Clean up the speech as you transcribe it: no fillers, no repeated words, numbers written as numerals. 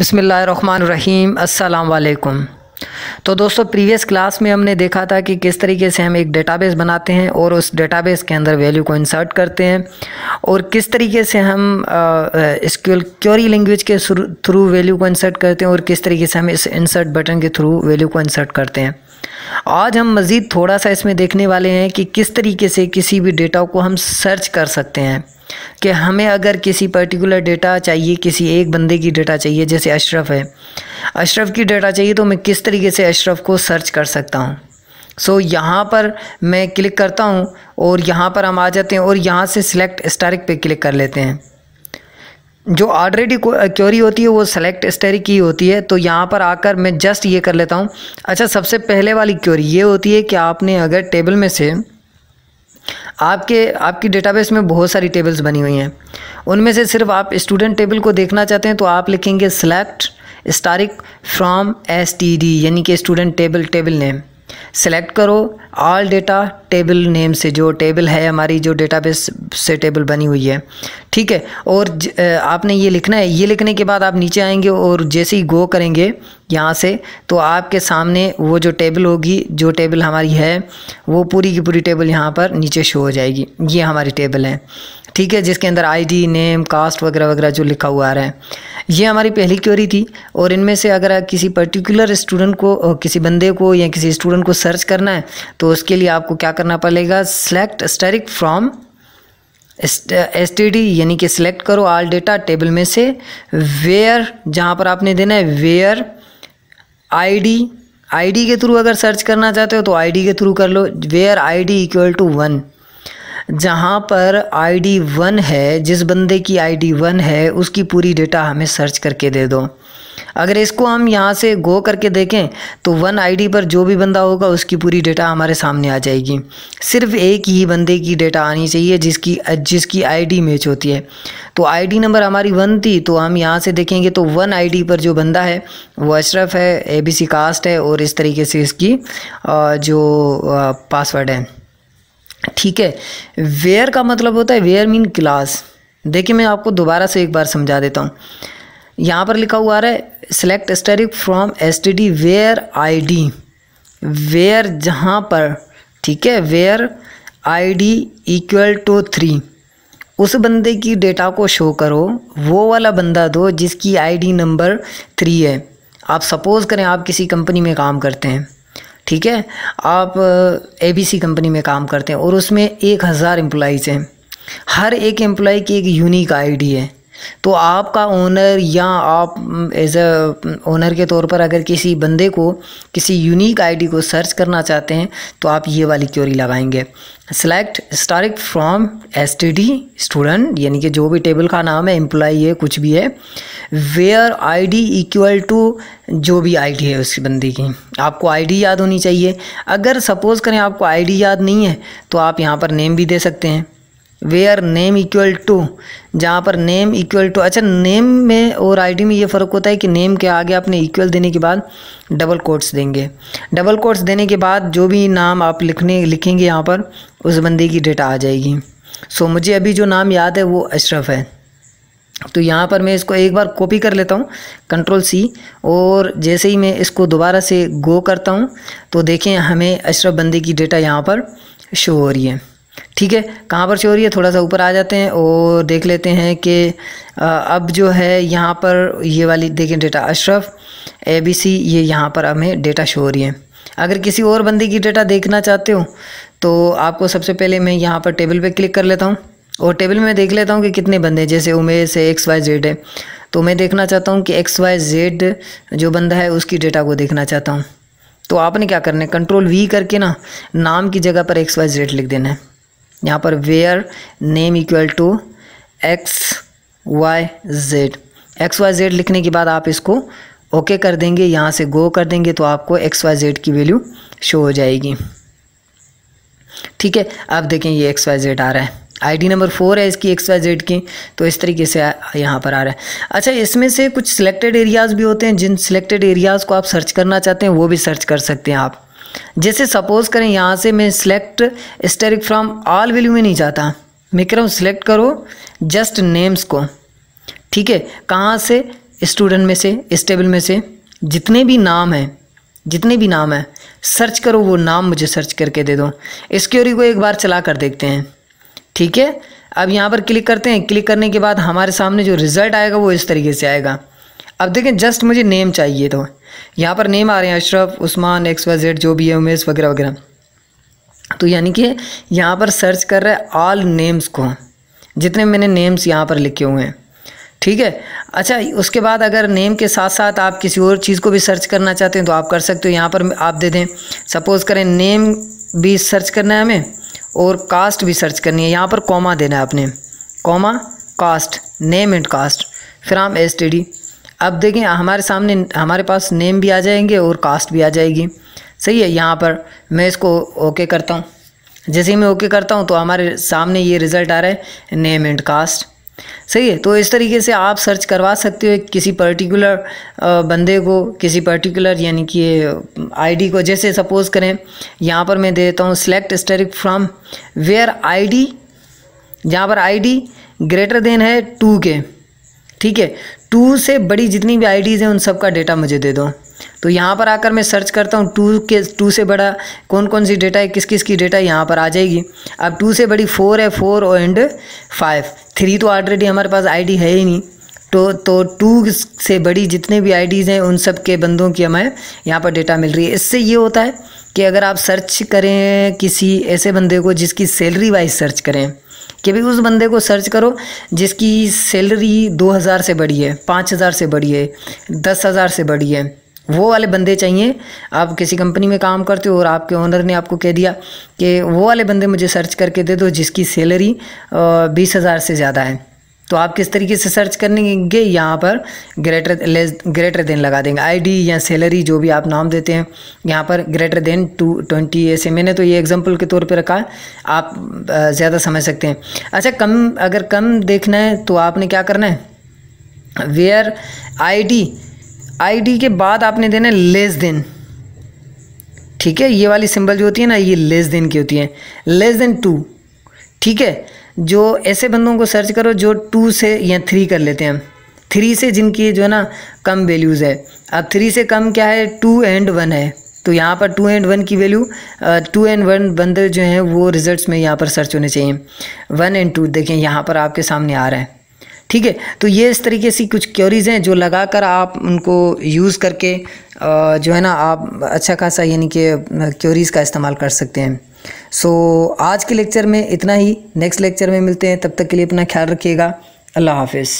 बिस्मिल्लाहिर्रहमानिर्रहीम अस्सलाम वालेकुम। तो दोस्तों, प्रीवियस क्लास में हमने देखा था कि किस तरीके से हम एक डेटाबेस बनाते हैं और उस डेटाबेस के अंदर वैल्यू को इंसर्ट करते हैं और किस तरीके से हम एसक्यूएल क्वेरी लैंग्वेज के थ्रू वैल्यू को इंसर्ट करते हैं और किस तरीके से हम इस इंसर्ट बटन के थ्रू वैल्यू को इंसर्ट करते हैं। आज हम मज़ीद थोड़ा सा इसमें देखने वाले हैं कि किस तरीके से किसी भी डेटा को हम सर्च कर सकते हैं कि हमें अगर किसी पर्टिकुलर डेटा चाहिए, किसी एक बंदे की डेटा चाहिए, जैसे अशरफ है, अशरफ की डेटा चाहिए, तो मैं किस तरीके से अशरफ को सर्च कर सकता हूँ। यहाँ पर मैं क्लिक करता हूँ और यहाँ पर हम आ जाते हैं और यहाँ से सिलेक्ट स्टैटिक पे क्लिक कर लेते हैं। जो ऑलरेडी क्वेरी होती है वो सेलेक्ट स्टैटिक की होती है, तो यहाँ पर आकर मैं जस्ट ये कर लेता हूँ। अच्छा, सबसे पहले वाली क्वेरी ये होती है कि आपने अगर टेबल में से आपकी डेटाबेस में बहुत सारी टेबल्स बनी हुई हैं, उनमें से सिर्फ आप स्टूडेंट टेबल को देखना चाहते हैं, तो आप लिखेंगे सेलेक्ट स्टैटिक फ्रॉम एसटीडी, यानी कि स्टूडेंट टेबल नेम। सेलेक्ट करो ऑल डेटा टेबल नेम से, जो टेबल है हमारी, जो डेटाबेस से टेबल बनी हुई है, ठीक है। और आपने ये लिखना है। ये लिखने के बाद आप नीचे आएंगे और जैसे ही गो करेंगे यहाँ से, तो आपके सामने वो जो टेबल होगी, जो टेबल हमारी है, वो पूरी की पूरी टेबल यहाँ पर नीचे शो हो जाएगी। ये हमारी टेबल है, ठीक है, जिसके अंदर आईडी, नेम, कास्ट वगैरह वगैरह जो लिखा हुआ आ रहा है। ये हमारी पहली क्वेरी थी। और इनमें से अगर किसी पर्टिकुलर स्टूडेंट को, किसी बंदे को या किसी स्टूडेंट को सर्च करना है, तो उसके लिए आपको क्या करना पड़ेगा, सेलेक्ट स्टैटिक फ्रॉम एसटीडी, यानी कि सिलेक्ट करो ऑल डेटा टेबल में से वेयर, जहाँ पर आपने देना है वेयर आईडी के थ्रू अगर सर्च करना चाहते हो तो आईडी के थ्रू कर लो, वेयर आईडी इक्वल टू 1। जहाँ पर आईडी 1 है, जिस बंदे की आईडी 1 है, उसकी पूरी डेटा हमें सर्च करके दे दो। अगर इसको हम यहाँ से गो करके देखें तो 1 आईडी पर जो भी बंदा होगा उसकी पूरी डेटा हमारे सामने आ जाएगी। सिर्फ एक ही बंदे की डेटा आनी चाहिए जिसकी आईडी मैच होती है। तो आईडी नंबर हमारी 1 थी, तो हम यहाँ से देखेंगे तो 1 आईडी पर जो बंदा है वो अशरफ है, ABC कास्ट है और इस तरीके से इसकी जो पासवर्ड है, ठीक है। वेयर का मतलब होता है, वेयर मीन क्लास। देखिए, मैं आपको दोबारा से एक बार समझा देता हूँ। यहाँ पर लिखा हुआ आ रहा है select static from STD where ID, where जहाँ पर, ठीक है, वेयर आईडी इक्वल टू 3, उस बंदे की डेटा को शो करो, वो वाला बंदा दो जिसकी आईडी नंबर 3 है। आप सपोज़ करें आप किसी कंपनी में काम करते हैं, ठीक है, आप ABC कंपनी में काम करते हैं और उसमें 1000 एम्प्लॉइज़ हैं। हर एक एम्प्लॉय की एक यूनिक आईडी है। तो आपका ओनर या आप एज अ ओनर के तौर पर अगर किसी बंदे को किसी यूनिक आईडी को सर्च करना चाहते हैं तो आप ये वाली क्वेरी लगाएंगे, select static from STD student, यानी कि जो भी टेबल का नाम है, एम्प्लॉय है, कुछ भी है, वेयर आईडी इक्वल टू जो भी आईडी है उस बंदे की। आपको आईडी याद होनी चाहिए। अगर सपोज़ करें आपको आईडी याद नहीं है तो आप यहाँ पर नेम भी दे सकते हैं, वेयर नेम इक्वल टू, जहाँ पर नेम इक्वल टू। अच्छा, नेम में और आईडी में ये फ़र्क होता है कि नेम के आगे आपने इक्वल देने के बाद डबल कोट्स देंगे। डबल कोट्स देने के बाद जो भी नाम आप लिखेंगे यहाँ पर, उस बंदे की डेटा आ जाएगी। मुझे अभी जो नाम याद है वो अशरफ है, तो यहाँ पर मैं इसको एक बार कॉपी कर लेता हूँ, Ctrl+C, और जैसे ही मैं इसको दोबारा से गो करता हूँ तो देखें हमें अशरफ बंदे की डेटा यहाँ पर शो हो रही है, ठीक है। कहाँ पर शो हो रही है, थोड़ा सा ऊपर आ जाते हैं और देख लेते हैं कि अब जो है यहाँ पर ये वाली देखें डेटा अशरफ ABC, ये यहाँ पर हमें डेटा शो हो रही है। अगर किसी और बंदे की डेटा देखना चाहते हो तो आपको सबसे पहले मैं यहाँ पर टेबल पे क्लिक कर लेता हूँ और टेबल में देख लेता हूँ कि कितने बंदे, जैसे उमेश है, XYZ है, तो मैं देखना चाहता हूँ कि XYZ जो बंदा है उसकी डेटा को देखना चाहता हूँ। तो आपने क्या करना है, Ctrl+V करके ना नाम की जगह पर XYZ लिख देना है। यहाँ पर where name equal to XYZ लिखने के बाद आप इसको ओके कर देंगे, यहाँ से गो कर देंगे तो आपको XYZ की वैल्यू शो हो जाएगी, ठीक है। अब देखें ये XYZ आ रहा है, आईडी नंबर 4 है इसकी XYZ की, तो इस तरीके से यहाँ पर आ रहा है। अच्छा, इसमें से कुछ सिलेक्टेड एरियाज़ भी होते हैं, जिन सिलेक्टेड एरियाज़ को आप सर्च करना चाहते हैं वो भी सर्च कर सकते हैं आप। जैसे सपोज़ करें यहाँ से मैं select static from all value में नहीं चाहता, मैं कह रहा हूँ सिलेक्ट करो जस्ट नेम्स को, ठीक है। कहाँ से, स्टूडेंट में से, इस टेबल में से जितने भी नाम हैं सर्च करो, वो नाम मुझे सर्च करके दे दो। इस क्वेरी को एक बार चला कर देखते हैं, ठीक है। अब यहाँ पर क्लिक करते हैं। क्लिक करने के बाद हमारे सामने जो रिज़ल्ट आएगा वो इस तरीके से आएगा। अब देखें, जस्ट मुझे नेम चाहिए, तो यहाँ पर नेम आ रहे हैं अशरफ, उस्मान, XYZ जो भी है, उमेश वगैरह वगैरह। तो यानी कि यहाँ पर सर्च कर रहा है ऑल नेम्स को, जितने मैंने नेम्स यहाँ पर लिखे हुए हैं, ठीक है। अच्छा, उसके बाद अगर नेम के साथ साथ आप किसी और चीज़ को भी सर्च करना चाहते हैं तो आप कर सकते हो। यहाँ पर आप दे दें, सपोज़ करें नेम भी सर्च करना है हमें और कास्ट भी सर्च करनी है। यहाँ पर कॉमा देना है आपने, comma caste, name and caste, फिर हम STD। अब देखें हमारे सामने हमारे पास नेम भी आ जाएंगे और कास्ट भी आ जाएगी, सही है। यहाँ पर मैं इसको ओके करता हूँ। जैसे ही मैं ओके करता हूँ तो हमारे सामने ये रिज़ल्ट आ रहा है नेम एंड कास्ट, सही है। तो इस तरीके से आप सर्च करवा सकते हो किसी पर्टिकुलर बंदे को, किसी पर्टिकुलर यानी कि ID को। जैसे सपोज़ करें यहाँ पर मैं देता हूँ select static from where ID, जहाँ पर ID ग्रेटर देन है 2 के, ठीक है। 2 से बड़ी जितनी भी IDs हैं उन सब का डेटा मुझे दे दो। तो यहाँ पर आकर मैं सर्च करता हूँ 2 से बड़ा कौन कौन सी डेटा है, किस किस की डेटा यहाँ पर आ जाएगी। अब 2 से बड़ी 4 है, 4 एंड 5, 3 तो ऑलरेडी हमारे पास ID है ही नहीं। तो 2 से बड़ी जितने भी IDs हैं उन सब के बंदों की हमें यहाँ पर डेटा मिल रही है। इससे ये होता है कि अगर आप सर्च करें किसी ऐसे बंदे को जिसकी सैलरी वाइज सर्च करें, कि भाई उस बंदे को सर्च करो जिसकी सैलरी 2000 से बड़ी है, 5000 से बड़ी है, 10,000 से बड़ी है, वो वाले बंदे चाहिए। आप किसी कंपनी में काम करते हो और आपके ओनर ने आपको कह दिया कि वो वाले बंदे मुझे सर्च करके दे दो जिसकी सैलरी 20,000 से ज़्यादा है। तो आप किस तरीके से सर्च करेंगे, यहाँ पर ग्रेटर देन लगा देंगे, ID या सैलरी जो भी आप नाम देते हैं, यहाँ पर ग्रेटर देन 20 ऐसे। मैंने तो ये एग्जांपल के तौर पे रखा है, आप ज़्यादा समझ सकते हैं। अच्छा, अगर कम देखना है तो आपने क्या करना है, वेयर ID के बाद आपने देना है लेस देन, ठीक है। ये वाली सिंबल जो होती है ना, ये लेस देन की होती है, लेस देन 2, ठीक है। जो ऐसे बंदों को सर्च करो जो 2 से या 3 कर लेते हैं, 3 से जिनकी जो है ना कम वैल्यूज़ है। अब 3 से कम क्या है, 2 एंड 1 है। तो यहाँ पर 2 एंड 1 की वैल्यू 2 एंड 1 बंदे जो हैं वो रिजल्ट्स में यहाँ पर सर्च होने चाहिए। 1 एंड 2 देखें यहाँ पर आपके सामने आ रहा है, ठीक है। तो ये इस तरीके से कुछ क्वेरीज़ हैं जो लगाकर आप उनको यूज़ करके जो है ना आप अच्छा खासा यानी कि क्वेरीज़ का इस्तेमाल कर सकते हैं। सो आज के लेक्चर में इतना ही, नेक्स्ट लेक्चर में मिलते हैं, तब तक के लिए अपना ख्याल रखिएगा। अल्लाह हाफिज़।